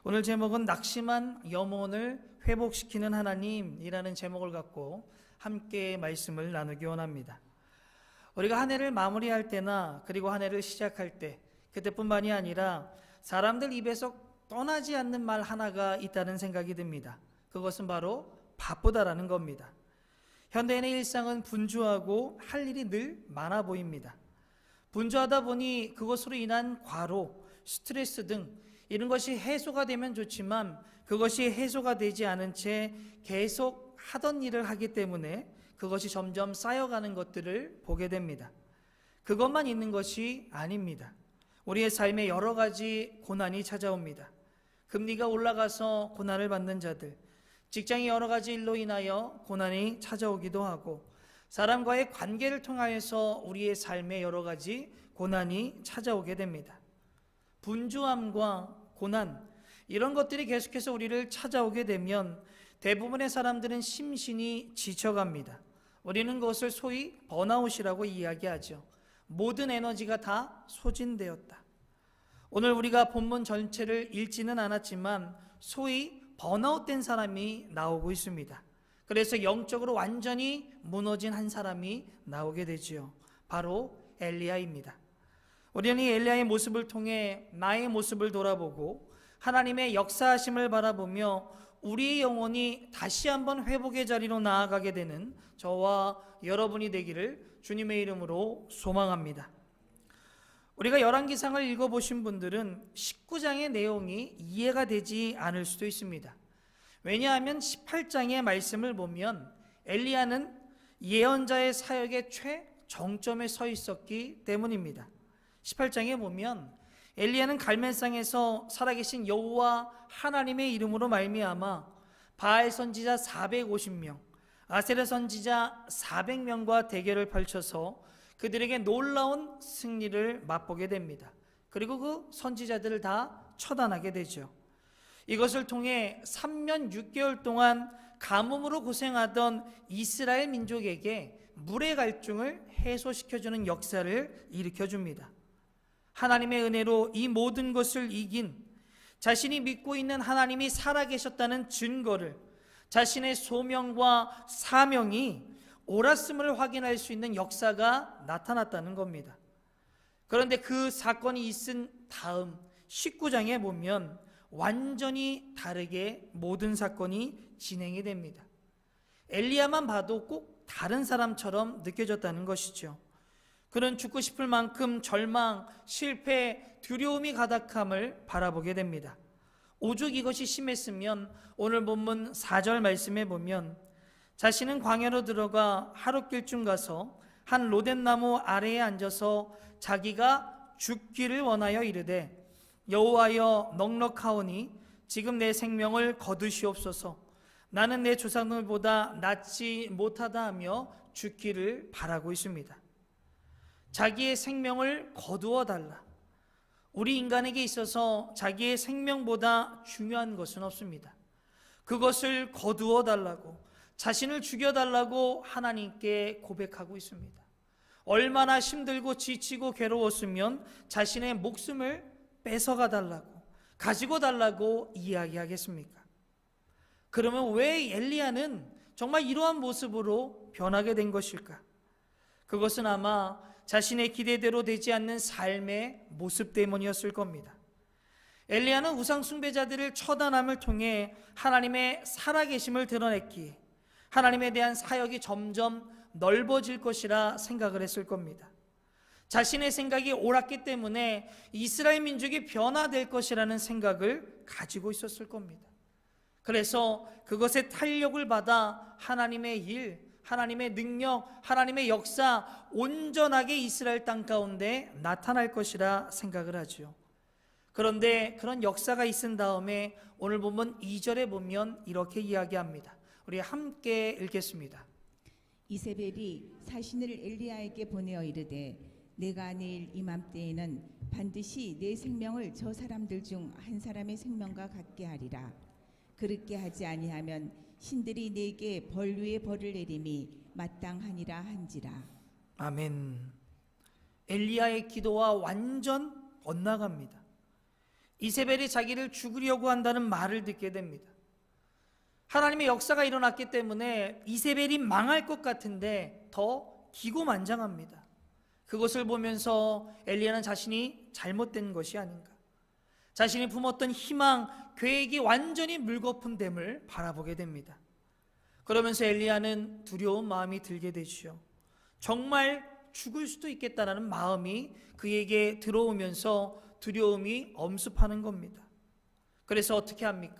오늘 제목은 낙심한 영혼을 회복시키는 하나님이라는 제목을 갖고 함께 말씀을 나누기 원합니다. 우리가 한 해를 마무리할 때나 그리고 한 해를 시작할 때, 그때뿐만이 아니라 사람들 입에서 떠나지 않는 말 하나가 있다는 생각이 듭니다. 그것은 바로 바쁘다라는 겁니다. 현대인의 일상은 분주하고 할 일이 늘 많아 보입니다. 분주하다 보니 그것으로 인한 과로, 스트레스 등 이런 것이 해소가 되면 좋지만 그것이 해소가 되지 않은 채 계속 하던 일을 하기 때문에 그것이 점점 쌓여가는 것들을 보게 됩니다. 그것만 있는 것이 아닙니다. 우리의 삶에 여러 가지 고난이 찾아옵니다. 금리가 올라가서 고난을 받는 자들, 직장이 여러 가지 일로 인하여 고난이 찾아오기도 하고, 사람과의 관계를 통하여서 우리의 삶에 여러 가지 고난이 찾아오게 됩니다. 분주함과 고난, 이런 것들이 계속해서 우리를 찾아오게 되면 대부분의 사람들은 심신이 지쳐갑니다. 우리는 그것을 소위 번아웃이라고 이야기하죠. 모든 에너지가 다 소진되었다. 오늘 우리가 본문 전체를 읽지는 않았지만 소위 번아웃된 사람이 나오고 있습니다. 그래서 영적으로 완전히 무너진 한 사람이 나오게 되지요. 바로 엘리야입니다. 우리는 이 엘리야의 모습을 통해 나의 모습을 돌아보고 하나님의 역사하심을 바라보며 우리의 영혼이 다시 한번 회복의 자리로 나아가게 되는 저와 여러분이 되기를 주님의 이름으로 소망합니다. 우리가 열왕기상을 읽어보신 분들은 19장의 내용이 이해가 되지 않을 수도 있습니다. 왜냐하면 18장의 말씀을 보면 엘리야는 예언자의 사역의 최정점에 서 있었기 때문입니다. 18장에 보면 엘리야는 갈멜산에서 살아계신 여호와 하나님의 이름으로 말미암아 바알 선지자 450명, 아세라 선지자 400명과 대결을 펼쳐서 그들에게 놀라운 승리를 맛보게 됩니다. 그리고 그 선지자들을 다 처단하게 되죠. 이것을 통해 3년 6개월 동안 가뭄으로 고생하던 이스라엘 민족에게 물의 갈증을 해소시켜주는 역사를 일으켜줍니다. 하나님의 은혜로 이 모든 것을 이긴, 자신이 믿고 있는 하나님이 살아계셨다는 증거를, 자신의 소명과 사명이 옳았음을 확인할 수 있는 역사가 나타났다는 겁니다. 그런데 그 사건이 있은 다음 19장에 보면 완전히 다르게 모든 사건이 진행이 됩니다. 엘리야만 봐도 꼭 다른 사람처럼 느껴졌다는 것이죠. 그는 죽고 싶을 만큼 절망, 실패, 두려움이 가득함을 바라보게 됩니다. 오죽 이것이 심했으면 오늘 본문 4절 말씀에 보면 자신은 광야로 들어가 하룻길쯤 가서 한 로뎀나무 아래에 앉아서 자기가 죽기를 원하여 이르되 여호와여 넉넉하오니 지금 내 생명을 거두시옵소서. 나는 내 조상들보다 낫지 못하다 하며 죽기를 바라고 있습니다. 자기의 생명을 거두어 달라. 우리 인간에게 있어서 자기의 생명보다 중요한 것은 없습니다. 그것을 거두어 달라고, 자신을 죽여달라고 하나님께 고백하고 있습니다. 얼마나 힘들고 지치고 괴로웠으면 자신의 목숨을 뺏어가 달라고, 가지고 달라고 이야기하겠습니까? 그러면 왜 엘리야는 정말 이러한 모습으로 변하게 된 것일까? 그것은 아마 자신의 기대대로 되지 않는 삶의 모습 때문이었을 겁니다. 엘리야는 우상 숭배자들을 처단함을 통해 하나님의 살아계심을 드러냈기에 하나님에 대한 사역이 점점 넓어질 것이라 생각을 했을 겁니다. 자신의 생각이 옳았기 때문에 이스라엘 민족이 변화될 것이라는 생각을 가지고 있었을 겁니다. 그래서 그것에 탄력을 받아 하나님의 일, 하나님의 능력, 하나님의 역사 온전하게 이스라엘 땅 가운데 나타날 것이라 생각을 하죠. 그런데 그런 역사가 있은 다음에 오늘 보면 2절에 보면 이렇게 이야기합니다. 우리 함께 읽겠습니다. 이세벨이 사신을 엘리야에게 보내어 이르되 내가 내일 이맘때에는 반드시 내 생명을 저 사람들 중 한 사람의 생명과 같게 하리라. 그렇게 하지 아니하면 신들이 내게 벌 위에 벌을 내림이 마땅하니라 한지라. 아멘. 엘리야의 기도와 완전 엇나갑니다. 이세벨이 자기를 죽이려고 한다는 말을 듣게 됩니다. 하나님의 역사가 일어났기 때문에 이세벨이 망할 것 같은데 더 기고만장합니다. 그것을 보면서 엘리야는 자신이 잘못된 것이 아닌가, 자신이 품었던 희망, 계획이 완전히 물거품됨을 바라보게 됩니다. 그러면서 엘리야는 두려운 마음이 들게 되지요. 정말 죽을 수도 있겠다라는 마음이 그에게 들어오면서 두려움이 엄습하는 겁니다. 그래서 어떻게 합니까?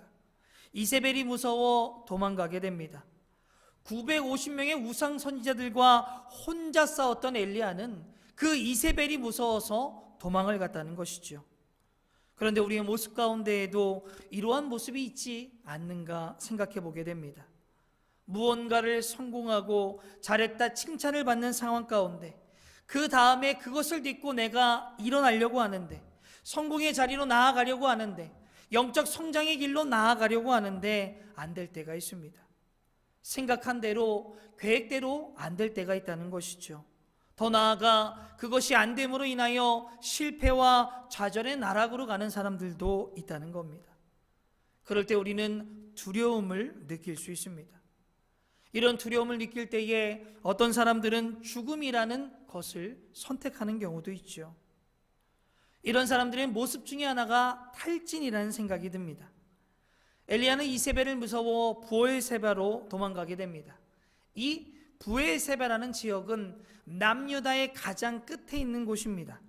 이세벨이 무서워 도망가게 됩니다. 950명의 우상 선지자들과 혼자 싸웠던 엘리야는 그 이세벨이 무서워서 도망을 갔다는 것이죠. 그런데 우리의 모습 가운데에도 이러한 모습이 있지 않는가 생각해 보게 됩니다. 무언가를 성공하고 잘했다 칭찬을 받는 상황 가운데 그 다음에 그것을 딛고 내가 일어나려고 하는데, 성공의 자리로 나아가려고 하는데, 영적 성장의 길로 나아가려고 하는데 안 될 때가 있습니다. 생각한 대로, 계획대로 안 될 때가 있다는 것이죠. 더 나아가 그것이 안 됨으로 인하여 실패와 좌절의 나락으로 가는 사람들도 있다는 겁니다. 그럴 때 우리는 두려움을 느낄 수 있습니다. 이런 두려움을 느낄 때에 어떤 사람들은 죽음이라는 것을 선택하는 경우도 있죠. 이런 사람들의 모습 중에 하나가 탈진이라는 생각이 듭니다. 엘리야는 이세벨을 무서워 부엘세바로 도망가게 됩니다. 이 부엘세바라는 지역은 남유다의 가장 끝에 있는 곳입니다.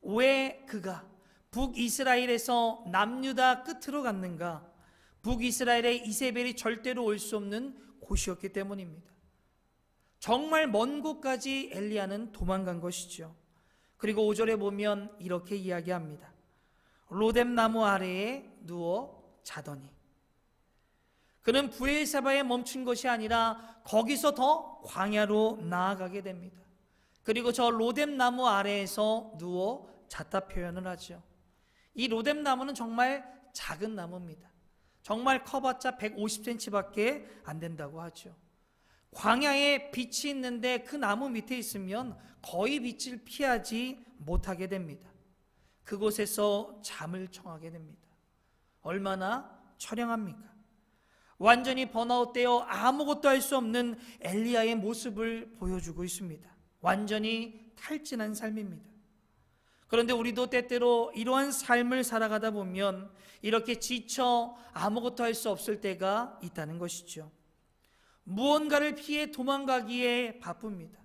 왜 그가 북이스라엘에서 남유다 끝으로 갔는가? 북이스라엘에 이세벨이 절대로 올 수 없는 곳이었기 때문입니다. 정말 먼 곳까지 엘리야는 도망간 것이죠. 그리고 5절에 보면 이렇게 이야기합니다. 로뎀 나무 아래에 누워 자더니. 그는 부엘세바에 멈춘 것이 아니라 거기서 더 광야로 나아가게 됩니다. 그리고 저 로뎀 나무 아래에서 누워 잤다 표현을 하죠. 이 로뎀 나무는 정말 작은 나무입니다. 정말 커봤자 150cm밖에 안 된다고 하죠. 광야에 빛이 있는데 그 나무 밑에 있으면 거의 빛을 피하지 못하게 됩니다. 그곳에서 잠을 청하게 됩니다. 얼마나 처량합니까? 완전히 번아웃되어 아무것도 할 수 없는 엘리야의 모습을 보여주고 있습니다. 완전히 탈진한 삶입니다. 그런데 우리도 때때로 이러한 삶을 살아가다 보면 이렇게 지쳐 아무것도 할 수 없을 때가 있다는 것이죠. 무언가를 피해 도망가기에 바쁩니다.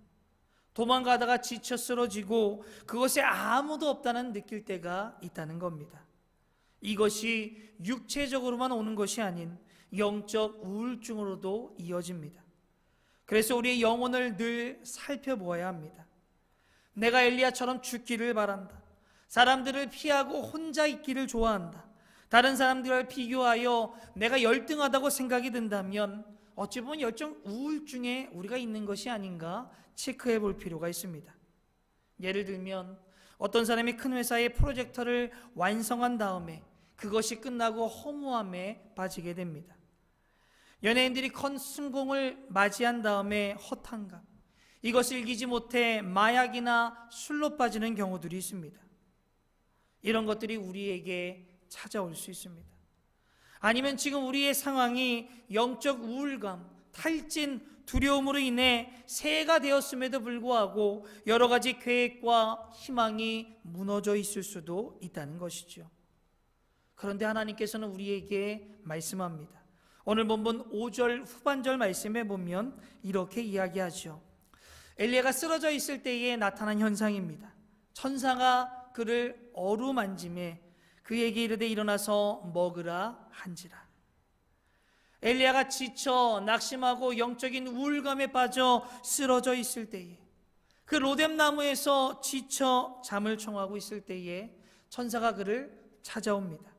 도망가다가 지쳐 쓰러지고 그것에 아무도 없다는 느낄 때가 있다는 겁니다. 이것이 육체적으로만 오는 것이 아닌 영적 우울증으로도 이어집니다. 그래서 우리의 영혼을 늘 살펴보아야 합니다. 내가 엘리야처럼 죽기를 바란다. 사람들을 피하고 혼자 있기를 좋아한다. 다른 사람들과 비교하여 내가 열등하다고 생각이 든다면 어찌 보면 열정 우울증에 우리가 있는 것이 아닌가 체크해 볼 필요가 있습니다. 예를 들면 어떤 사람이 큰 회사의 프로젝터를 완성한 다음에 그것이 끝나고 허무함에 빠지게 됩니다. 연예인들이 큰 성공을 맞이한 다음에 허탄감, 이것을 이기지 못해 마약이나 술로 빠지는 경우들이 있습니다. 이런 것들이 우리에게 찾아올 수 있습니다. 아니면 지금 우리의 상황이 영적 우울감, 탈진, 두려움으로 인해 새해가 되었음에도 불구하고 여러 가지 계획과 희망이 무너져 있을 수도 있다는 것이죠. 그런데 하나님께서는 우리에게 말씀합니다. 오늘 본문 5절 후반절 말씀에 보면 이렇게 이야기하죠. 엘리야가 쓰러져 있을 때에 나타난 현상입니다. 천사가 그를 어루만짐에 그에게 이르되 일어나서 먹으라 한지라. 엘리야가 지쳐 낙심하고 영적인 우울감에 빠져 쓰러져 있을 때에, 그 로뎀 나무에서 지쳐 잠을 청하고 있을 때에 천사가 그를 찾아옵니다.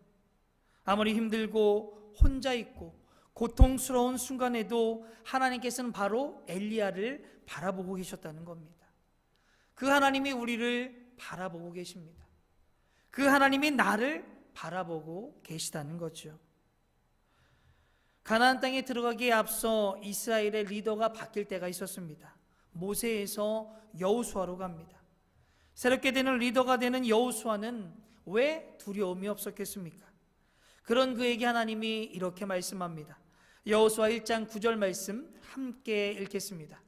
아무리 힘들고 혼자 있고 고통스러운 순간에도 하나님께서는 바로 엘리야를 바라보고 계셨다는 겁니다. 그 하나님이 우리를 바라보고 계십니다. 그 하나님이 나를 바라보고 계시다는 거죠. 가나안 땅에 들어가기에 앞서 이스라엘의 리더가 바뀔 때가 있었습니다. 모세에서 여호수아로 갑니다. 새롭게 되는 리더가 되는 여호수아는 왜 두려움이 없었겠습니까? 그런 그에게 하나님이 이렇게 말씀합니다. 여호수아 1장 9절 말씀 함께 읽겠습니다.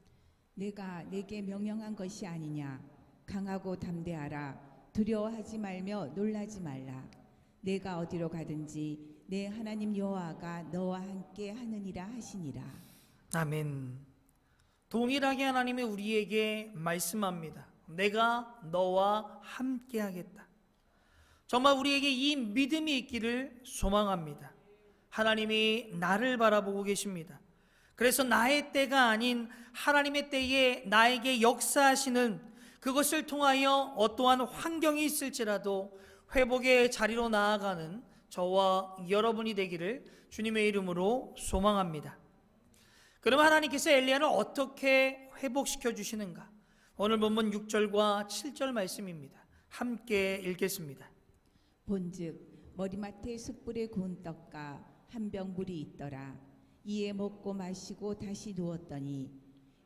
내가 내게 명령한 것이 아니냐. 강하고 담대하라. 두려워하지 말며 놀라지 말라. 내가 어디로 가든지 내 하나님 여호와가 너와 함께 하느니라 하시니라. 아멘. 동일하게 하나님이 우리에게 말씀합니다. 내가 너와 함께 하겠다. 정말 우리에게 이 믿음이 있기를 소망합니다. 하나님이 나를 바라보고 계십니다. 그래서 나의 때가 아닌 하나님의 때에 나에게 역사하시는, 그것을 통하여 어떠한 환경이 있을지라도 회복의 자리로 나아가는 저와 여러분이 되기를 주님의 이름으로 소망합니다. 그럼 하나님께서 엘리야를 어떻게 회복시켜 주시는가? 오늘 본문 6절과 7절 말씀입니다. 함께 읽겠습니다. 본즉 머리맡에 숯불에 구운 떡과 한 병 물이 있더라. 이에 먹고 마시고 다시 누웠더니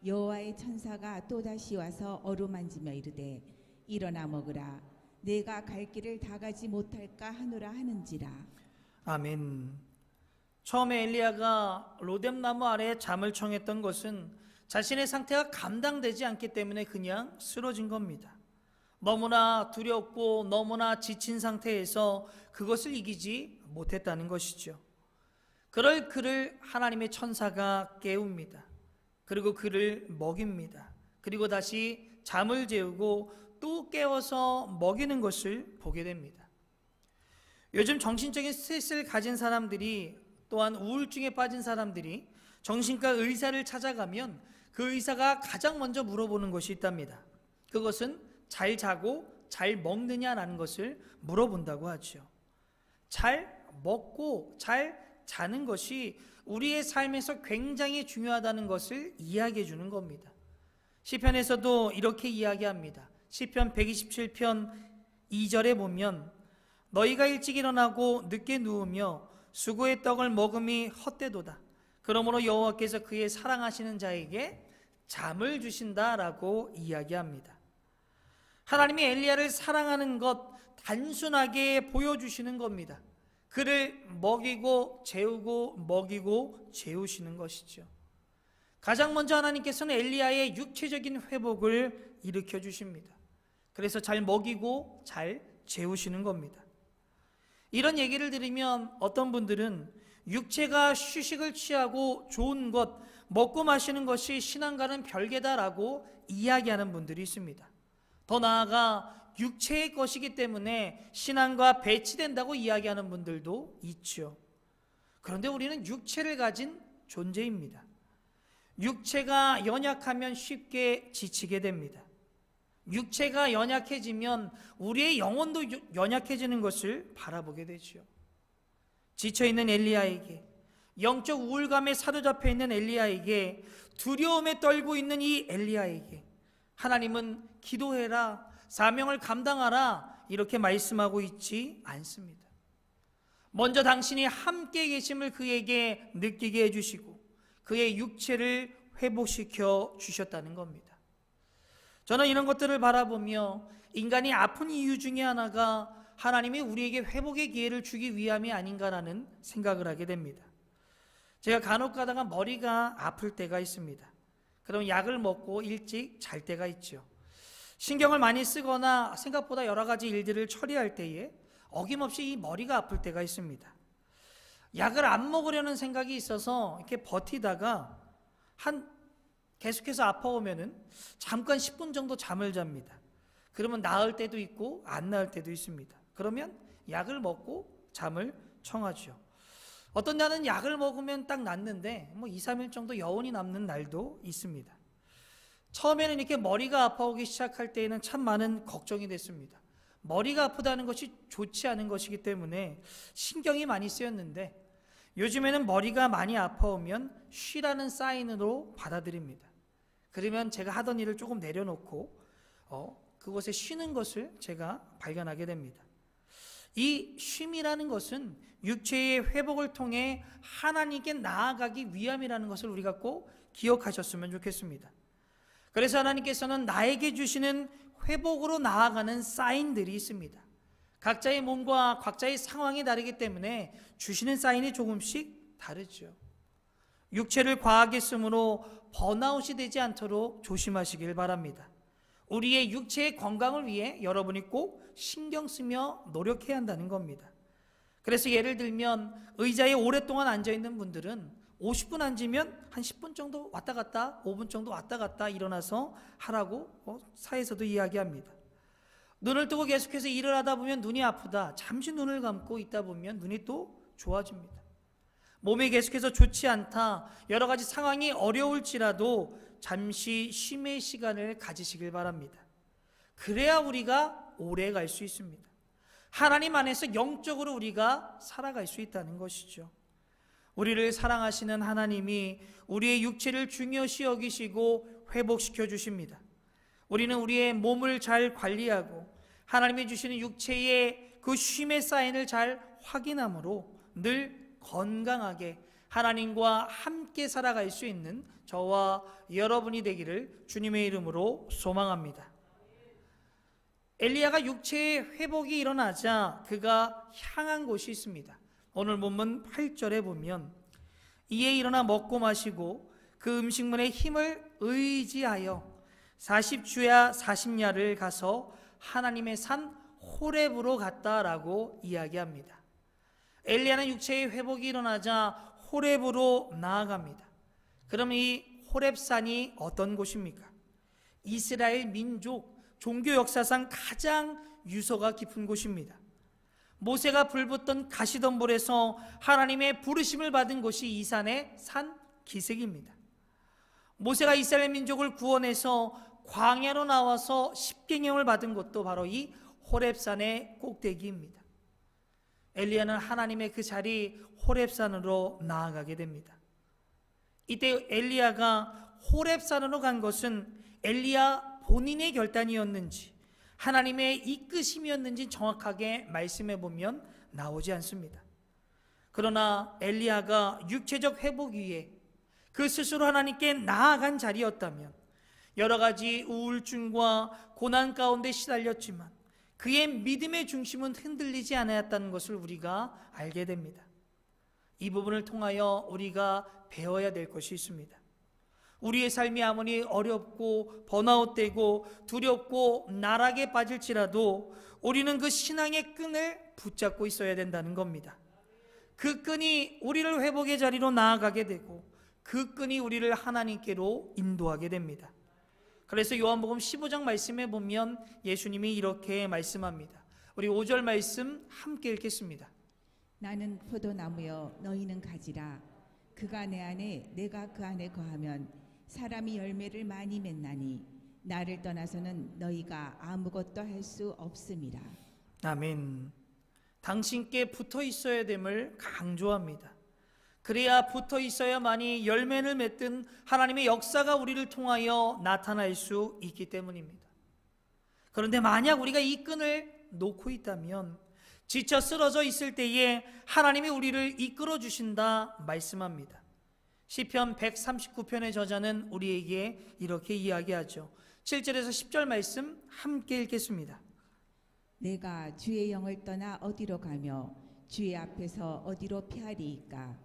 여호와의 천사가 또다시 와서 어루만지며 이르되 일어나 먹으라. 내가 갈 길을 다 가지 못할까 하노라 하는지라. 아멘. 처음에 엘리야가 로뎀나무 아래에 잠을 청했던 것은 자신의 상태가 감당되지 않기 때문에 그냥 쓰러진 겁니다. 너무나 두렵고 너무나 지친 상태에서 그것을 이기지 못했다는 것이죠. 그럴 그를 하나님의 천사가 깨웁니다. 그리고 그를 먹입니다. 그리고 다시 잠을 재우고 또 깨워서 먹이는 것을 보게 됩니다. 요즘 정신적인 스트레스를 가진 사람들이, 또한 우울증에 빠진 사람들이 정신과 의사를 찾아가면 그 의사가 가장 먼저 물어보는 것이 있답니다. 그것은 잘 자고 잘 먹느냐라는 것을 물어본다고 하죠. 잘 먹고 잘 자는 것이 우리의 삶에서 굉장히 중요하다는 것을 이야기해 주는 겁니다. 시편에서도 이렇게 이야기합니다. 시편 127편 2절에 보면 너희가 일찍 일어나고 늦게 누우며 수고의 떡을 먹음이 헛되도다. 그러므로 여호와께서 그의 사랑하시는 자에게 잠을 주신다라고 이야기합니다. 하나님이 엘리야를 사랑하는 것 단순하게 보여주시는 겁니다. 그를 먹이고 재우고 먹이고 재우시는 것이죠. 가장 먼저 하나님께서는 엘리야의 육체적인 회복을 일으켜 주십니다. 그래서 잘 먹이고 잘 재우시는 겁니다. 이런 얘기를 들으면 어떤 분들은 육체가 휴식을 취하고 좋은 것, 먹고 마시는 것이 신앙과는 별개다라고 이야기하는 분들이 있습니다. 더 나아가 육체의 것이기 때문에 신앙과 배치된다고 이야기하는 분들도 있죠. 그런데 우리는 육체를 가진 존재입니다. 육체가 연약하면 쉽게 지치게 됩니다. 육체가 연약해지면 우리의 영혼도 연약해지는 것을 바라보게 되죠. 지쳐있는 엘리야에게, 영적 우울감에 사로잡혀 있는 엘리야에게, 두려움에 떨고 있는 이 엘리야에게 하나님은 기도해라, 사명을 감당하라 이렇게 말씀하고 있지 않습니다. 먼저 당신이 함께 계심을 그에게 느끼게 해주시고 그의 육체를 회복시켜 주셨다는 겁니다. 저는 이런 것들을 바라보며 인간이 아픈 이유 중에 하나가 하나님이 우리에게 회복의 기회를 주기 위함이 아닌가라는 생각을 하게 됩니다. 제가 간혹 가다가 머리가 아플 때가 있습니다. 그럼 약을 먹고 일찍 잘 때가 있죠. 신경을 많이 쓰거나 생각보다 여러 가지 일들을 처리할 때에 어김없이 이 머리가 아플 때가 있습니다. 약을 안 먹으려는 생각이 있어서 이렇게 버티다가 계속해서 아파오면은 잠깐 10분 정도 잠을 잡니다. 그러면 나을 때도 있고 안 나을 때도 있습니다. 그러면 약을 먹고 잠을 청하죠. 어떤 날은 약을 먹으면 딱 낫는데 2, 3일 정도 여운이 남는 날도 있습니다. 처음에는 이렇게 머리가 아파오기 시작할 때에는 참 많은 걱정이 됐습니다. 머리가 아프다는 것이 좋지 않은 것이기 때문에 신경이 많이 쓰였는데 요즘에는 머리가 많이 아파오면 쉬라는 사인으로 받아들입니다. 그러면 제가 하던 일을 조금 내려놓고 그곳에 쉬는 것을 제가 발견하게 됩니다. 이 쉼이라는 것은 육체의 회복을 통해 하나님께 나아가기 위함이라는 것을 우리가 꼭 기억하셨으면 좋겠습니다. 그래서 하나님께서는 나에게 주시는 회복으로 나아가는 사인들이 있습니다. 각자의 몸과 각자의 상황이 다르기 때문에 주시는 사인이 조금씩 다르죠. 육체를 과하게 쓰므로 번아웃이 되지 않도록 조심하시길 바랍니다. 우리의 육체의 건강을 위해 여러분이 꼭 신경 쓰며 노력해야 한다는 겁니다. 그래서 예를 들면 의자에 오랫동안 앉아있는 분들은 50분 앉으면 한 10분 정도 왔다 갔다 5분 정도 왔다 갔다 일어나서 하라고 사에서도 이야기합니다. 눈을 뜨고 계속해서 일을 하다 보면 눈이 아프다. 잠시 눈을 감고 있다 보면 눈이 또 좋아집니다. 몸이 계속해서 좋지 않다. 여러 가지 상황이 어려울지라도 잠시 쉼의 시간을 가지시길 바랍니다. 그래야 우리가 오래 갈 수 있습니다. 하나님 안에서 영적으로 우리가 살아갈 수 있다는 것이죠. 우리를 사랑하시는 하나님이 우리의 육체를 중요시 여기시고 회복시켜 주십니다. 우리는 우리의 몸을 잘 관리하고 하나님이 주시는 육체의 그 쉼의 사인을 잘 확인함으로 늘 건강하게 하나님과 함께 살아갈 수 있는 저와 여러분이 되기를 주님의 이름으로 소망합니다. 엘리야가 육체의 회복이 일어나자 그가 향한 곳이 있습니다. 오늘 본문 8절에 보면 이에 일어나 먹고 마시고 그 음식물의 힘을 의지하여 40주야 40야를 가서 하나님의 산 호렙으로 갔다라고 이야기합니다. 엘리야는 육체의 회복이 일어나자 호렙으로 나아갑니다. 그럼 이 호렙산이 어떤 곳입니까? 이스라엘 민족 종교 역사상 가장 유서가 깊은 곳입니다. 모세가 불붙던 가시덤불에서 하나님의 부르심을 받은 곳이 이 산의 산 기슭입니다. 모세가 이스라엘 민족을 구원해서 광야로 나와서 십계명을 받은 곳도 바로 이 호렙산의 꼭대기입니다. 엘리야는 하나님의 그 자리 호렙산으로 나아가게 됩니다. 이때 엘리야가 호렙산으로 간 것은 엘리야 본인의 결단이었는지 하나님의 이끄심이었는지 정확하게 말씀해 보면 나오지 않습니다. 그러나 엘리야가 육체적 회복 위에 그 스스로 하나님께 나아간 자리였다면 여러 가지 우울증과 고난 가운데 시달렸지만 그의 믿음의 중심은 흔들리지 않았다는 것을 우리가 알게 됩니다. 이 부분을 통하여 우리가 배워야 될 것이 있습니다. 우리의 삶이 아무리 어렵고 번아웃되고 두렵고 나락에 빠질지라도 우리는 그 신앙의 끈을 붙잡고 있어야 된다는 겁니다. 그 끈이 우리를 회복의 자리로 나아가게 되고 그 끈이 우리를 하나님께로 인도하게 됩니다. 그래서 요한복음 15장 말씀에 보면 예수님이 이렇게 말씀합니다. 우리 5절 말씀 함께 읽겠습니다. 나는 포도나무여 너희는 가지라. 그가 내 안에 내가 그 안에 거하면 사람이 열매를 많이 맺나니 나를 떠나서는 너희가 아무것도 할 수 없음이라. 아멘. 당신께 붙어 있어야 됨을 강조합니다. 그래야 붙어 있어야만이 열매를 맺든 하나님의 역사가 우리를 통하여 나타날 수 있기 때문입니다. 그런데 만약 우리가 이 끈을 놓고 있다면 지쳐 쓰러져 있을 때에 하나님이 우리를 이끌어 주신다 말씀합니다. 시편 139편의 저자는 우리에게 이렇게 이야기하죠. 7절에서 10절 말씀 함께 읽겠습니다. 내가 주의 영을 떠나 어디로 가며 주의 앞에서 어디로 피하리이까.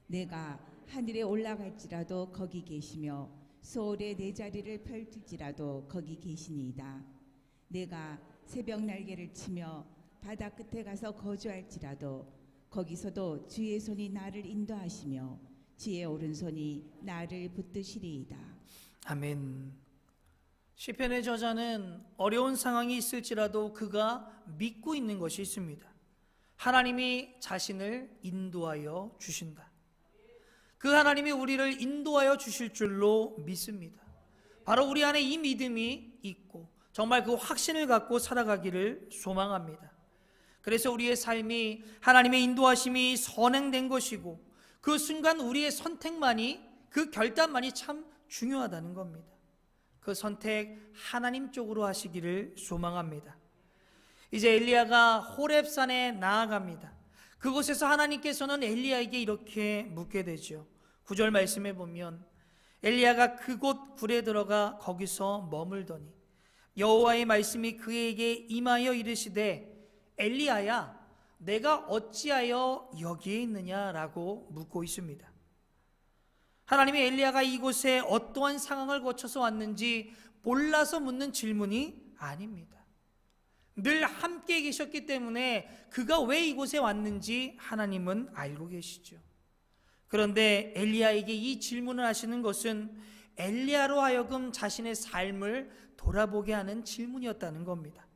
내가 하늘에 올라갈지라도 거기 계시며 소홀에 내 자리를 펼칠지라도 거기 계시니이다. 내가 새벽 날개를 치며 바다 끝에 가서 거주할지라도 거기서도 주의 손이 나를 인도하시며 주의 오른손이 나를 붙드시리이다. 아멘. 시편의 저자는 어려운 상황이 있을지라도 그가 믿고 있는 것이 있습니다. 하나님이 자신을 인도하여 주신다. 그 하나님이 우리를 인도하여 주실 줄로 믿습니다. 바로 우리 안에 이 믿음이 있고 정말 그 확신을 갖고 살아가기를 소망합니다. 그래서 우리의 삶이 하나님의 인도하심이 선행된 것이고 그 순간 우리의 선택만이 그 결단만이 참 중요하다는 겁니다. 그 선택 하나님 쪽으로 하시기를 소망합니다. 이제 엘리야가 호렙산에 나아갑니다. 그곳에서 하나님께서는 엘리야에게 이렇게 묻게 되죠. 9절 말씀에 보면 엘리야가 그곳 굴에 들어가 거기서 머물더니 여호와의 말씀이 그에게 임하여 이르시되 엘리야야, 내가 어찌하여 여기에 있느냐라고 묻고 있습니다. 하나님이 엘리야가 이곳에 어떠한 상황을 거쳐서 왔는지 몰라서 묻는 질문이 아닙니다. 늘 함께 계셨기 때문에 그가 왜 이곳에 왔는지 하나님은 알고 계시죠. 그런데 엘리야에게 이 질문을 하시는 것은 엘리야로 하여금 자신의 삶을 돌아보게 하는 질문이었다는 겁니다.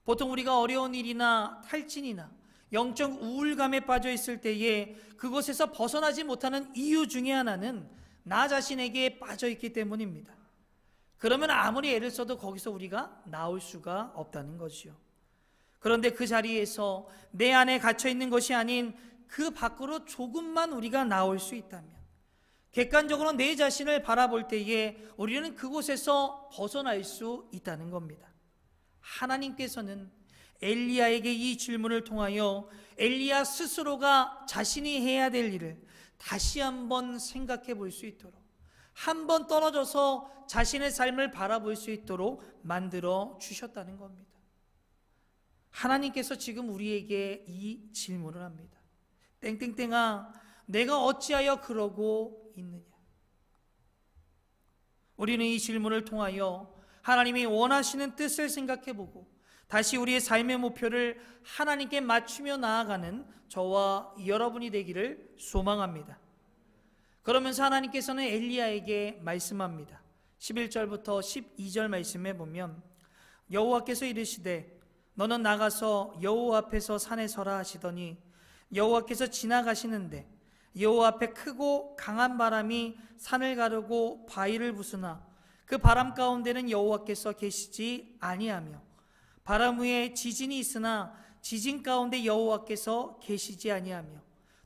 보통 우리가 어려운 일이나 탈진이나 영적 우울감에 빠져 있을 때에 그곳에서 벗어나지 못하는 이유 중에 하나는 나 자신에게 빠져 있기 때문입니다. 그러면 아무리 애를 써도 거기서 우리가 나올 수가 없다는 것이요. 그런데 그 자리에서 내 안에 갇혀 있는 것이 아닌 그 밖으로 조금만 우리가 나올 수 있다면, 객관적으로 내 자신을 바라볼 때에 우리는 그곳에서 벗어날 수 있다는 겁니다. 하나님께서는 엘리야에게 이 질문을 통하여 엘리야 스스로가 자신이 해야 될 일을 다시 한번 생각해 볼 수 있도록, 한번 떨어져서 자신의 삶을 바라볼 수 있도록 만들어 주셨다는 겁니다. 하나님께서 지금 우리에게 이 질문을 합니다. 땡땡땡아, 내가 어찌하여 그러고 있느냐? 우리는 이 질문을 통하여 하나님이 원하시는 뜻을 생각해보고 다시 우리의 삶의 목표를 하나님께 맞추며 나아가는 저와 여러분이 되기를 소망합니다. 그러면서 하나님께서는 엘리야에게 말씀합니다. 11절부터 12절 말씀에 보면, 여호와께서 이르시되 너는 나가서 여호와 앞에서 산에 서라 하시더니 여호와께서 지나가시는데 여호와 앞에 크고 강한 바람이 산을 가르고 바위를 부수나 그 바람 가운데는 여호와께서 계시지 아니하며 바람 위에 지진이 있으나 지진 가운데 여호와께서 계시지 아니하며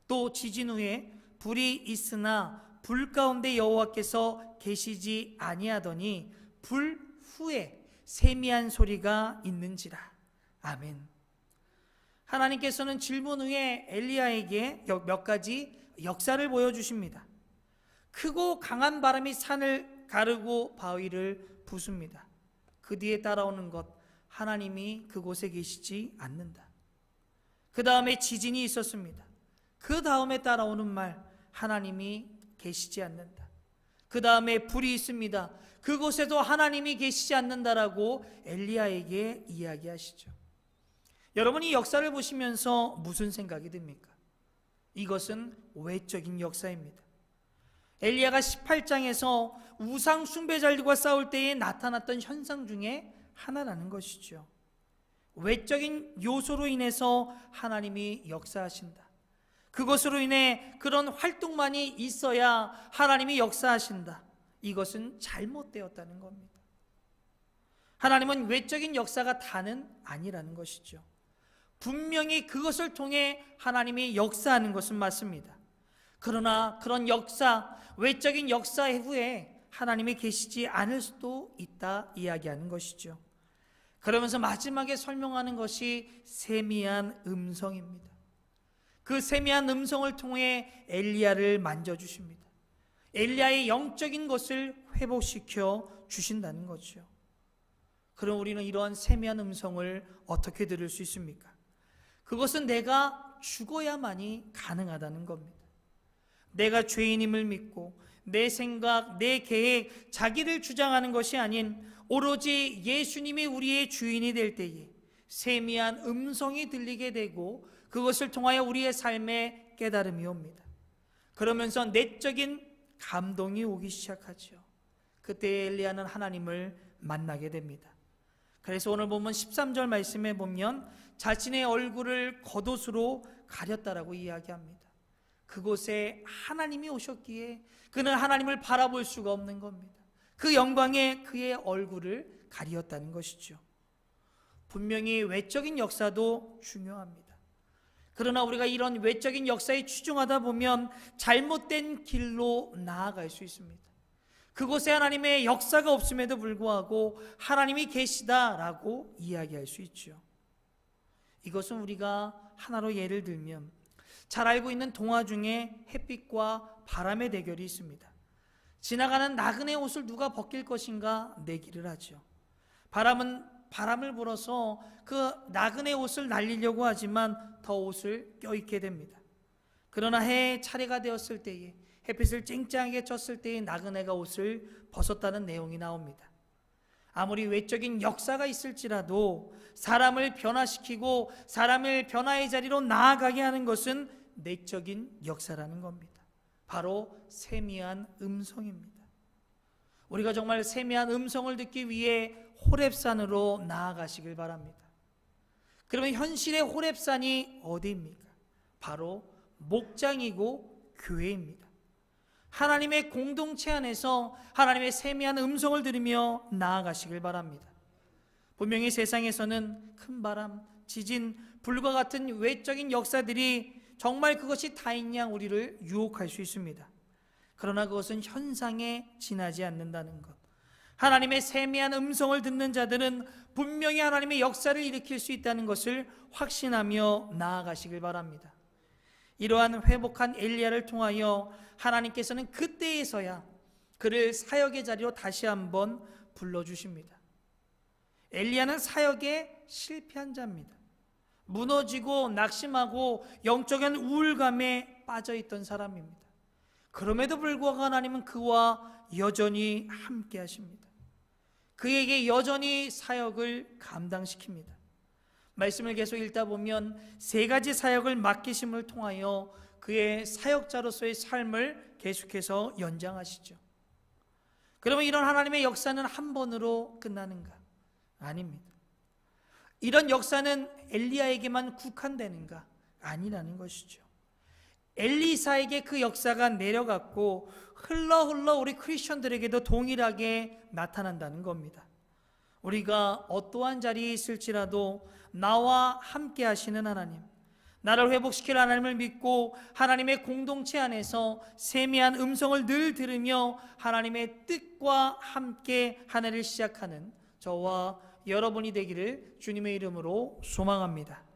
또 지진 후에 불이 있으나 불 가운데 여호와께서 계시지 아니하더니 불 후에 세미한 소리가 있는지라. 아멘. 하나님께서는 질문 후에 엘리야에게 몇 가지 역사를 보여주십니다. 크고 강한 바람이 산을 가르고 바위를 부숩니다. 그 뒤에 따라오는 것, 하나님이 그곳에 계시지 않는다. 그 다음에 지진이 있었습니다. 그 다음에 따라오는 말, 하나님이 계시지 않는다. 그 다음에 불이 있습니다. 그곳에도 하나님이 계시지 않는다라고 엘리야에게 이야기하시죠. 여러분, 이 역사를 보시면서 무슨 생각이 듭니까? 이것은 외적인 역사입니다. 엘리야가 18장에서 우상 숭배자들과 싸울 때에 나타났던 현상 중에 하나라는 것이죠. 외적인 요소로 인해서 하나님이 역사하신다. 그것으로 인해 그런 활동만이 있어야 하나님이 역사하신다. 이것은 잘못되었다는 겁니다. 하나님은 외적인 역사가 다는 아니라는 것이죠. 분명히 그것을 통해 하나님이 역사하는 것은 맞습니다. 그러나 그런 역사, 외적인 역사 후에 하나님이 계시지 않을 수도 있다 이야기하는 것이죠. 그러면서 마지막에 설명하는 것이 세미한 음성입니다. 그 세미한 음성을 통해 엘리야를 만져주십니다. 엘리야의 영적인 것을 회복시켜 주신다는 거죠. 그럼 우리는 이러한 세미한 음성을 어떻게 들을 수 있습니까? 그것은 내가 죽어야만이 가능하다는 겁니다. 내가 죄인임을 믿고 내 생각, 내 계획, 자기를 주장하는 것이 아닌 오로지 예수님이 우리의 주인이 될 때에 세미한 음성이 들리게 되고 그것을 통하여 우리의 삶에 깨달음이 옵니다. 그러면서 내적인 감동이 오기 시작하죠. 그때 엘리야는 하나님을 만나게 됩니다. 그래서 오늘 보면 13절 말씀에 보면 자신의 얼굴을 겉옷으로 가렸다라고 이야기합니다. 그곳에 하나님이 오셨기에 그는 하나님을 바라볼 수가 없는 겁니다. 그 영광에 그의 얼굴을 가리었다는 것이죠. 분명히 외적인 역사도 중요합니다. 그러나 우리가 이런 외적인 역사에 추중하다 보면 잘못된 길로 나아갈 수 있습니다. 그곳에 하나님의 역사가 없음에도 불구하고 하나님이 계시다라고 이야기할 수 있죠. 이것은 우리가 하나로 예를 들면 잘 알고 있는 동화 중에 햇빛과 바람의 대결이 있습니다. 지나가는 나그네 옷을 누가 벗길 것인가 내기를 하죠. 바람은 바람을 불어서 그 나그네 옷을 날리려고 하지만 더 옷을 껴입게 됩니다. 그러나 해의 차례가 되었을 때에, 햇빛을 쨍쨍하게 쳤을 때에 나그네가 옷을 벗었다는 내용이 나옵니다. 아무리 외적인 역사가 있을지라도 사람을 변화시키고 사람을 변화의 자리로 나아가게 하는 것은 내적인 역사라는 겁니다. 바로 세미한 음성입니다. 우리가 정말 세미한 음성을 듣기 위해 호렙산으로 나아가시길 바랍니다. 그러면 현실의 호렙산이 어디입니까? 바로 목장이고 교회입니다. 하나님의 공동체 안에서 하나님의 세미한 음성을 들으며 나아가시길 바랍니다. 분명히 세상에서는 큰 바람, 지진, 불과 같은 외적인 역사들이 정말 그것이 다인 양 우리를 유혹할 수 있습니다. 그러나 그것은 현상에 지나지 않는다는 것. 하나님의 세미한 음성을 듣는 자들은 분명히 하나님의 역사를 일으킬 수 있다는 것을 확신하며 나아가시길 바랍니다. 이러한 회복한 엘리야를 통하여 하나님께서는 그때에서야 그를 사역의 자리로 다시 한번 불러주십니다. 엘리야는 사역에 실패한 자입니다. 무너지고 낙심하고 영적인 우울감에 빠져있던 사람입니다. 그럼에도 불구하고 하나님은 그와 여전히 함께 하십니다. 그에게 여전히 사역을 감당시킵니다. 말씀을 계속 읽다 보면 세 가지 사역을 맡기심을 통하여 그의 사역자로서의 삶을 계속해서 연장하시죠. 그러면 이런 하나님의 역사는 한 번으로 끝나는가? 아닙니다. 이런 역사는 엘리야에게만 국한되는가? 아니라는 것이죠. 엘리사에게 그 역사가 내려갔고 흘러 우리 크리스천들에게도 동일하게 나타난다는 겁니다. 우리가 어떠한 자리에 있을지라도 나와 함께 하시는 하나님, 나를 회복시킬 하나님을 믿고 하나님의 공동체 안에서 세미한 음성을 늘 들으며 하나님의 뜻과 함께 한 해를 시작하는 저와 여러분이 되기를 주님의 이름으로 소망합니다.